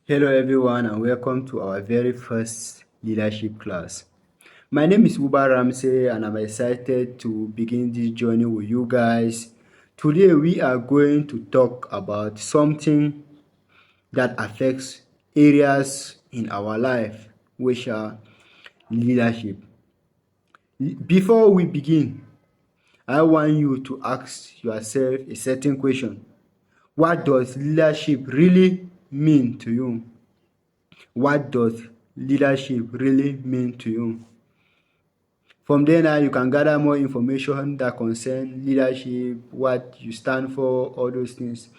Hello everyone and welcome to our very first leadership class. My name is Uba Ramsey and I'm excited to begin this journey with you guys. Today we are going to talk about something that affects areas in our life, which are leadership. Before we begin, I want you to ask yourself a certain question. What does leadership really mean to you? What does leadership really mean to you? From there now, you can gather more information that concern leadership, what you stand for, all those things.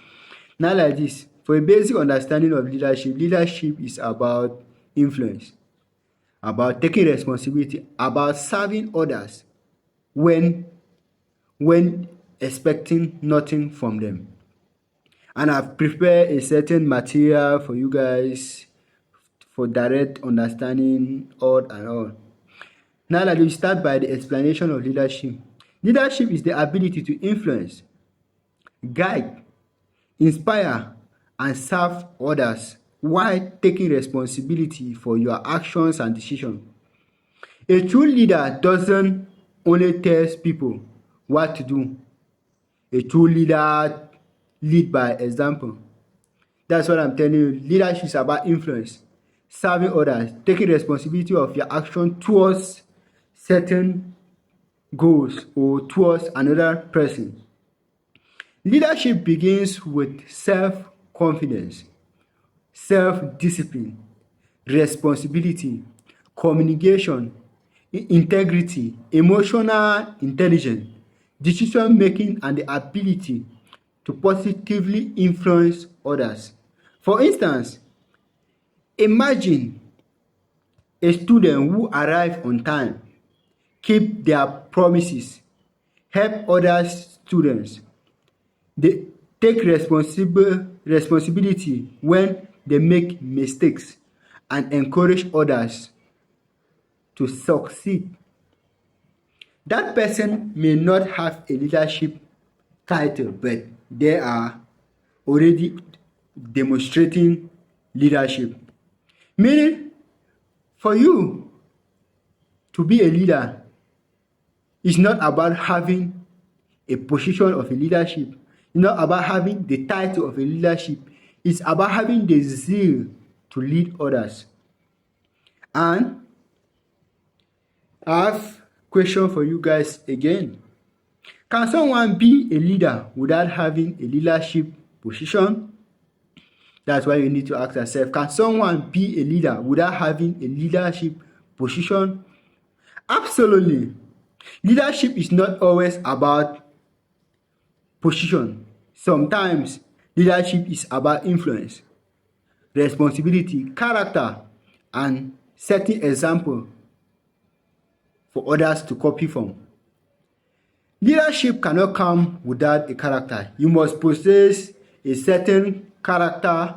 Now like this, for a basic understanding of leadership, leadership is about influence, about taking responsibility, about serving others when expecting nothing from them. And I've prepared a certain material for you guys for direct understanding all and all. Now that we start by the explanation of leadership. Leadership is the ability to influence, guide, inspire, and serve others while taking responsibility for your actions and decisions. A true leader doesn't only tell people what to do. A true leader leads by example. That's what I'm telling you. Leadership is about influence, serving others, taking responsibility of your action towards certain goals or towards another person. Leadership begins with self-confidence, self-discipline, responsibility, communication, integrity, emotional intelligence, decision-making, and the ability to positively influence others. For instance, imagine a student who arrives on time, keep their promises, help other students. They take responsibility when they make mistakes and encourage others to succeed. That person may not have a leadership title, but they are already demonstrating leadership. Meaning, for you to be a leader, it's not about having a position of a leadership. It's not about having the title of a leadership. It's about having the zeal to lead others. And I have a question for you guys again. Can someone be a leader without having a leadership position? That's why you need to ask yourself, can someone be a leader without having a leadership position? Absolutely. Leadership is not always about position. Sometimes leadership is about influence, responsibility, character, and setting example for others to copy from. Leadership cannot come without a character. You must possess a certain character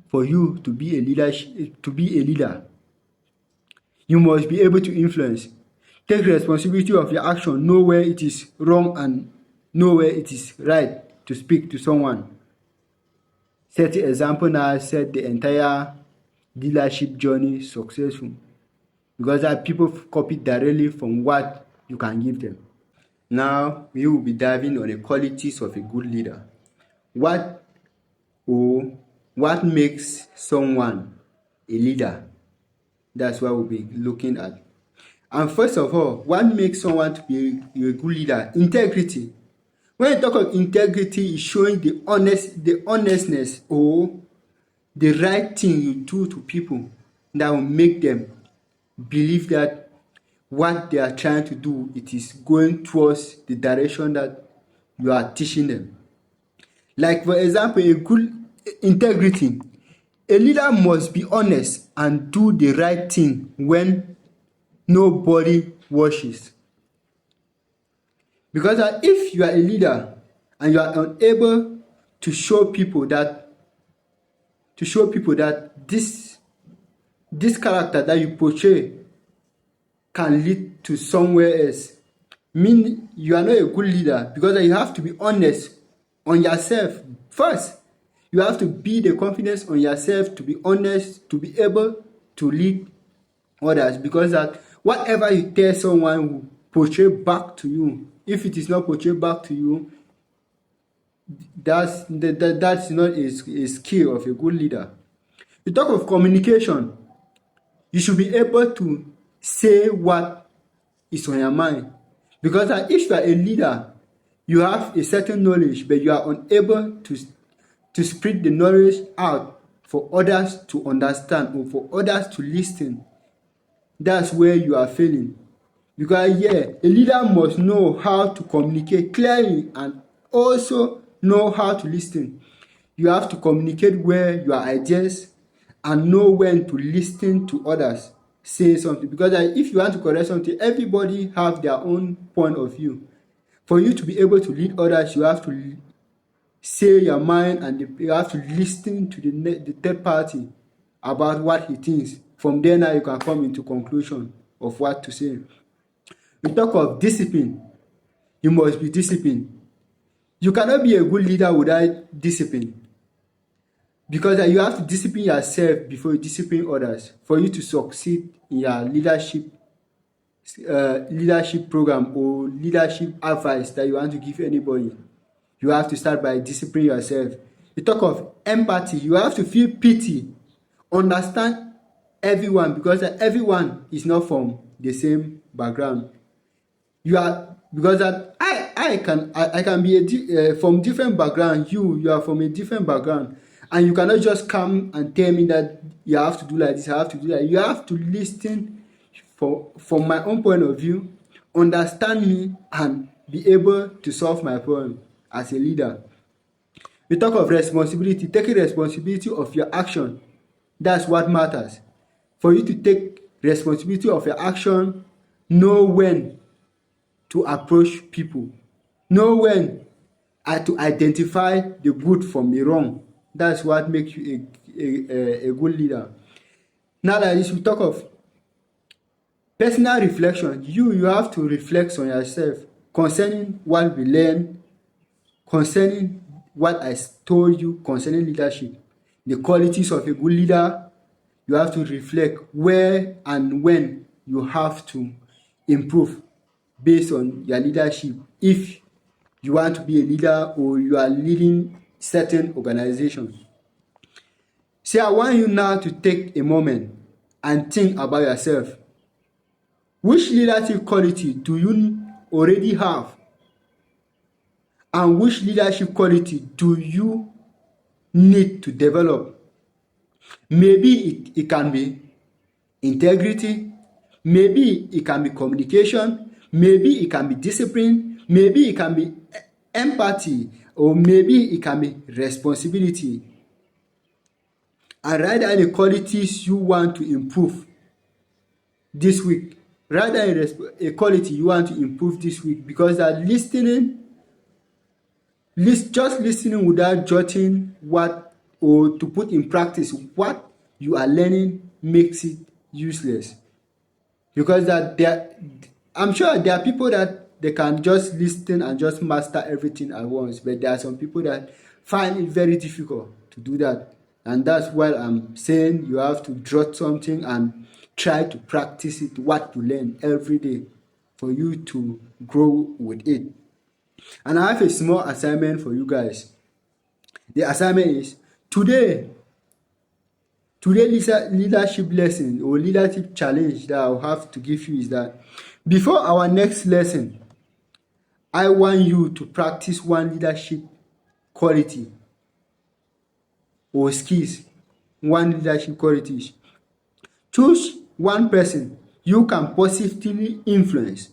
for you to be a leader. You must be able to influence, take responsibility of your action, know where it is wrong and know where it is right to speak to someone. Set the example now, set the entire leadership journey successful. Because that people copy directly from what you can give them. Now we will be diving on the qualities of a good leader. What makes someone a leader? That's what we'll be looking at. And first of all, what makes someone to be a good leader? Integrity. When you talk of integrity, it's showing the honestness or the right thing you do to people that will make them believe that what they are trying to do, it is going towards the direction that you are teaching them. Like for example, a good integrity. A leader must be honest and do the right thing when nobody watches. Because if you are a leader and you are unable to show people that this character that you portray can lead to somewhere else, mean you are not a good leader, because you have to be honest on yourself first. You have to build the confidence on yourself to be honest, to be able to lead others, because that whatever you tell someone will portray back to you. If it is not portrayed back to you, that's not a skill of a good leader. You talk of communication. You should be able to say what is on your mind, because if you are a leader, you have a certain knowledge, but you are unable to spread the knowledge out for others to understand or for others to listen. That's where you are failing. Because a leader must know how to communicate clearly and also know how to listen. You have to communicate where your ideas and know when to listen to others say something. Because if you want to correct something, everybody have their own point of view. For you to be able to lead others, you have to say your mind, and you have to listen to the third party about what he thinks. From there now you can come into conclusion of what to say. We talk of discipline. You must be disciplined. You cannot be a good leader without discipline, because you have to discipline yourself before you discipline others for you to succeed in your leadership program or leadership advice that you want to give anybody. You have to start by disciplining yourself. You talk of empathy. You have to feel pity, understand everyone, because everyone is not from the same background. You are, because that I can be from different background. You are from a different background, and you cannot just come and tell me that you have to do like this, I have to do that. You have to listen from my own point of view, understand me, and be able to solve my problem as a leader. We talk of responsibility, taking responsibility of your action. That's what matters. For you to take responsibility of your action, know when to approach people, know when to identify the good from the wrong. That's what makes you a good leader. Now that is, we talk of personal reflection. You have to reflect on yourself concerning what we learn, concerning what I told you concerning leadership, the qualities of a good leader. You have to reflect where and when you have to improve based on your leadership, if you want to be a leader or you are leading certain organizations. So I want you now to take a moment and think about yourself. Which leadership quality do you already have? And which leadership quality do you need to develop? Maybe it can be integrity, maybe it can be communication, maybe it can be discipline, maybe it can be empathy, or maybe it can be responsibility. And write down the qualities you want to improve this week. Write down a quality you want to improve this week, because that just listening without jotting what or to put in practice what you are learning makes it useless. Because I'm sure there are people that they can just listen and just master everything at once, but there are some people that find it very difficult to do that. And that's why I'm saying you have to jot something and try to practice it, what you learn every day, for you to grow with it. And I have a small assignment for you guys. The assignment is today leadership lesson or leadership challenge that I'll have to give you is that before our next lesson, I want you to practice one leadership quality or skills. One leadership qualities. Choose one person you can positively influence.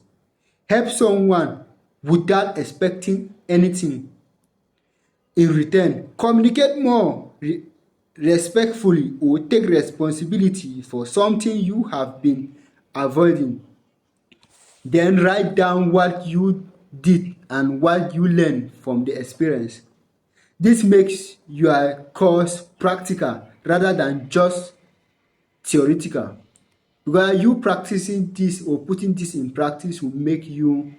Help someone without expecting anything in return. Communicate more respectfully or take responsibility for something you have been avoiding. Then write down what you did and what you learned from the experience. This makes your course practical rather than just theoretical. Because you practicing this or putting this in practice will make you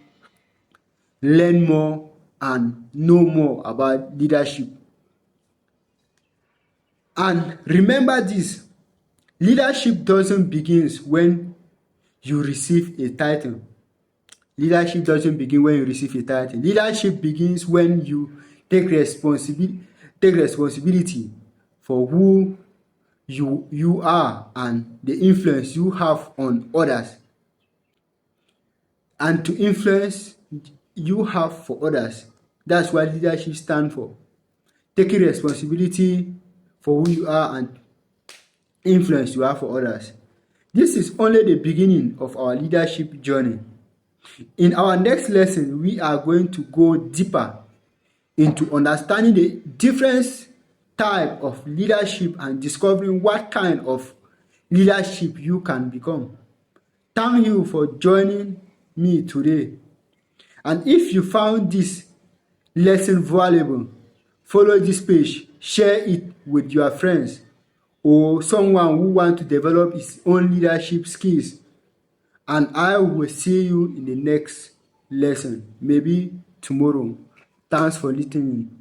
learn more and know more about leadership. And remember this, leadership doesn't begin when you receive a title. Leadership doesn't begin when you receive a title. Leadership begins when you take responsibility for who you are and the influence you have on others, and to influence you have for others. That's what leadership stands for. Taking responsibility for who you are and influence you have for others. This is only the beginning of our leadership journey. In our next lesson, we are going to go deeper into understanding the different type of leadership and discovering what kind of leadership you can become. Thank you for joining me today. And if you found this lesson valuable, follow this page, share it with your friends or someone who wants to develop his own leadership skills. And I will see you in the next lesson, maybe tomorrow. Thanks for listening.